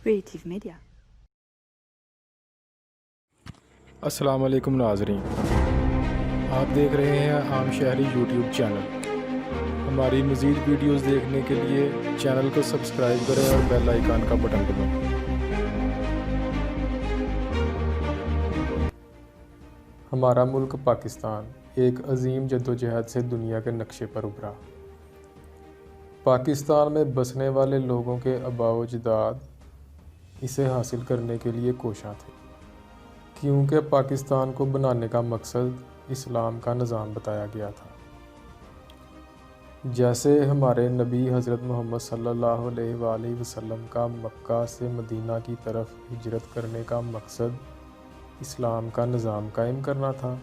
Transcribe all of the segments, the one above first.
Creative Media. السلام علیکم ناظرین، آپ دیکھ رہے ہیں عام شہری یوٹیوب چینل۔ ہماری مزید ویڈیوز دیکھنے کے لیے چینل کو سبسکرائب کریں اور بیل آئیکن کا بٹن دبائیں۔ ہمارا ملک پاکستان ایک عظیم جدوجہد سے دنیا کے نقشے پر ابھرا۔ پاکستان میں بسنے والے لوگوں کے آباء و اجداد اسے حاصل کرنے کے لیے کوشاں تھے، کیونکہ پاکستان کو بنانے کا مقصد اسلام کا نظام بتایا گیا تھا۔ جیسے ہمارے نبی حضرت محمد صلی اللہ علیہ وآلہ وسلم کا مکہ سے مدینہ کی طرف ہجرت کرنے کا مقصد اسلام کا نظام قائم کرنا تھا،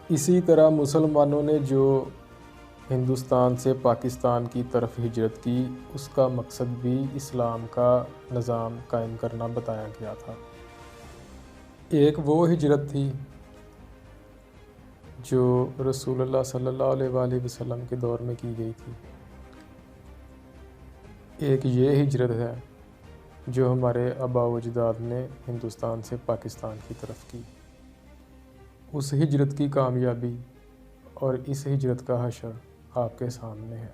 اسی طرح مسلمانوں نے جو ہندوستان سے پاکستان کی طرف ہجرت کی، اس کا مقصد بھی اسلام کا نظام قائم کرنا بتایا گیا تھا۔ ایک وہ ہجرت تھی جو رسول اللہ صلی اللہ علیہ وآلہ وسلم کے دور میں کی گئی تھی، ایک یہ ہجرت ہے جو ہمارے آباء و اجداد نے ہندوستان سے پاکستان کی طرف کی۔ اس ہجرت کی کامیابی اور اس ہجرت کا حشر آپ کے سامنے ہے۔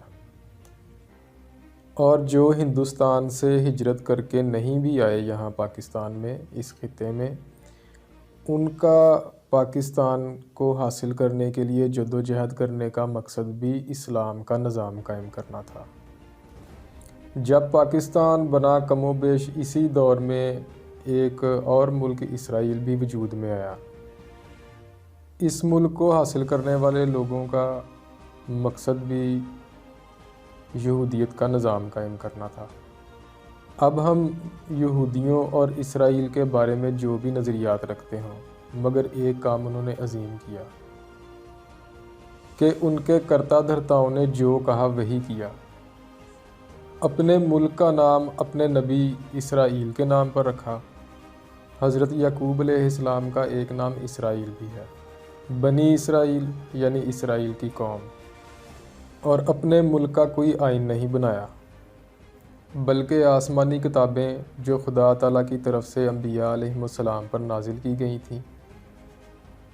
اور جو ہندوستان سے ہجرت کر کے نہیں بھی آئے یہاں پاکستان میں، اس خطے میں، ان کا پاکستان کو حاصل کرنے کے لیے جدوجہد کرنے کا مقصد بھی اسلام کا نظام قائم کرنا تھا۔ جب پاکستان بنا، کم و بیش اسی دور میں ایک اور ملک اسرائیل بھی وجود میں آیا۔ اس ملک کو حاصل کرنے والے لوگوں کا مقصد بھی یہودیت کا نظام قائم کرنا تھا۔ اب ہم یہودیوں اور اسرائیل کے بارے میں جو بھی نظریات رکھتے ہوں، مگر ایک کام انہوں نے عظیم کیا کہ ان کے کرتا دھرتاؤں نے جو کہا وہی کیا۔ اپنے ملک کا نام اپنے نبی اسرائیل کے نام پر رکھا۔ حضرت یعقوب علیہ السلام کا ایک نام اسرائیل بھی ہے، بنی اسرائیل یعنی اسرائیل کی قوم۔ اور اپنے ملک کا کوئی آئین نہیں بنایا، بلکہ آسمانی کتابیں جو خدا تعالیٰ کی طرف سے انبیاء علیہم السلام پر نازل کی گئی تھیں،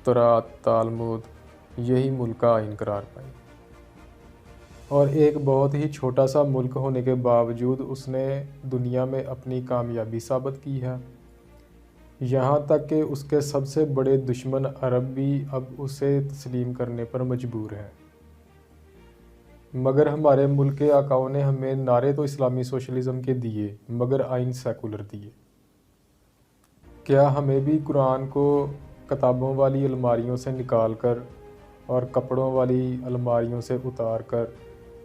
تورات، تالمود، یہی ملک کا آئین قرار پائیں۔ اور ایک بہت ہی چھوٹا سا ملک ہونے کے باوجود اس نے دنیا میں اپنی کامیابی ثابت کی ہے، یہاں تک کہ اس کے سب سے بڑے دشمن عرب بھی اب اسے تسلیم کرنے پر مجبور ہیں۔ مگر ہمارے ملک کے آقاؤں نے ہمیں نعرے تو اسلامی سوشلزم کے دیے، مگر آئین سیکولر دیے۔ کیا ہمیں بھی قرآن کو کتابوں والی الماریوں سے نکال کر اور کپڑوں والی الماریوں سے اتار کر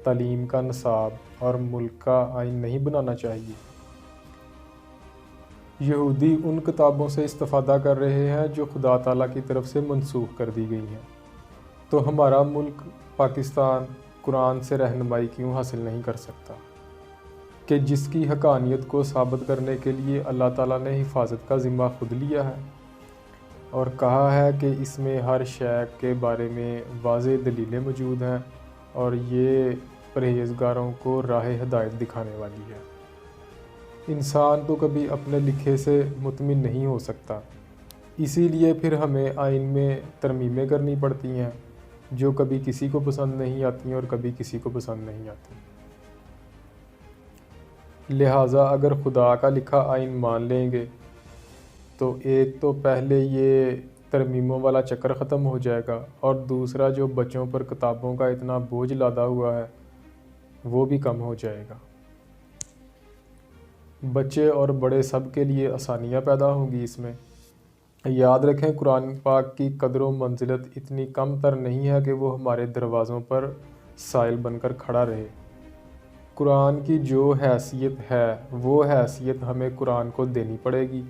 تعلیم کا نصاب اور ملک کا آئین نہیں بنانا چاہیے؟ یہودی ان کتابوں سے استفادہ کر رہے ہیں جو خدا تعالیٰ کی طرف سے منسوخ کر دی گئی ہیں، تو ہمارا ملک پاکستان قرآن سے رہنمائی کیوں حاصل نہیں کر سکتا کہ جس کی حقانیت کو ثابت کرنے کے لیے اللہ تعالیٰ نے حفاظت کا ذمہ خود لیا ہے اور کہا ہے کہ اس میں ہر شے کے بارے میں واضح دلیلیں موجود ہیں اور یہ پرہیزگاروں کو راہ ہدایت دکھانے والی ہے۔ انسان تو کبھی اپنے لکھے سے مطمئن نہیں ہو سکتا، اسی لیے پھر ہمیں آئین میں ترمیمیں کرنی پڑتی ہیں جو کبھی کسی کو پسند نہیں آتی اور کبھی کسی کو پسند نہیں آتی۔ لہٰذا اگر خدا کا لکھا آئین مان لیں گے تو ایک تو پہلے یہ ترمیموں والا چکر ختم ہو جائے گا، اور دوسرا جو بچوں پر کتابوں کا اتنا بوجھ لادا ہوا ہے وہ بھی کم ہو جائے گا۔ بچے اور بڑے سب کے لیے آسانیاں پیدا ہوں گی اس میں۔ یاد رکھیں، قرآن پاک کی قدر و منزلت اتنی کم تر نہیں ہے کہ وہ ہمارے دروازوں پر سائل بن کر کھڑا رہے۔ قرآن کی جو حیثیت ہے وہ حیثیت ہمیں قرآن کو دینی پڑے گی،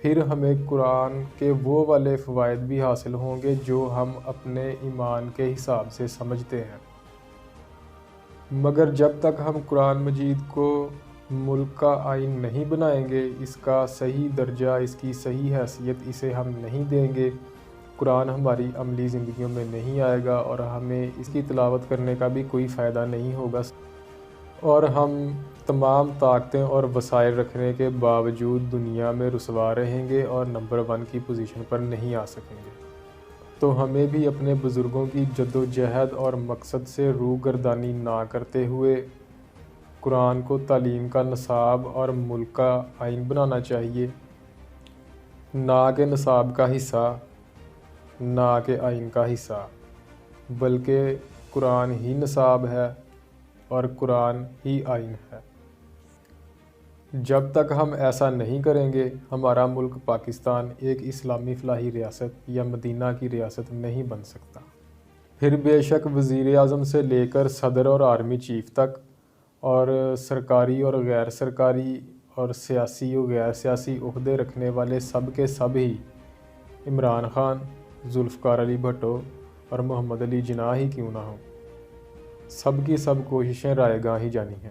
پھر ہمیں قرآن کے وہ والے فوائد بھی حاصل ہوں گے جو ہم اپنے ایمان کے حساب سے سمجھتے ہیں۔ مگر جب تک ہم قرآن مجید کو ملک کا آئین نہیں بنائیں گے، اس کا صحیح درجہ، اس کی صحیح حیثیت اسے ہم نہیں دیں گے، قرآن ہماری عملی زندگیوں میں نہیں آئے گا اور ہمیں اس کی تلاوت کرنے کا بھی کوئی فائدہ نہیں ہوگا۔ اور ہم تمام طاقتیں اور وسائل رکھنے کے باوجود دنیا میں رسوا رہیں گے اور نمبر 1 کی پوزیشن پر نہیں آ سکیں گے۔ تو ہمیں بھی اپنے بزرگوں کی جدوجہد اور مقصد سے روگردانی نہ کرتے ہوئے قرآن کو تعلیم کا نصاب اور ملک کا آئین بنانا چاہیے، نہ کہ نصاب کا حصہ، نہ کہ آئین کا حصہ، بلکہ قرآن ہی نصاب ہے اور قرآن ہی آئین ہے۔ جب تک ہم ایسا نہیں کریں گے، ہمارا ملک پاکستان ایک اسلامی فلاحی ریاست یا مدینہ کی ریاست نہیں بن سکتا۔ پھر بے شک وزیر اعظم سے لے کر صدر اور آرمی چیف تک، اور سرکاری اور غیر سرکاری اور سیاسی و غیر سیاسی عہدے رکھنے والے سب کے سب ہی عمران خان، ذوالفقار علی بھٹو اور محمد علی جناح ہی کیوں نہ ہوں، سب کی سب کوششیں رائے گاں ہی جانی ہیں۔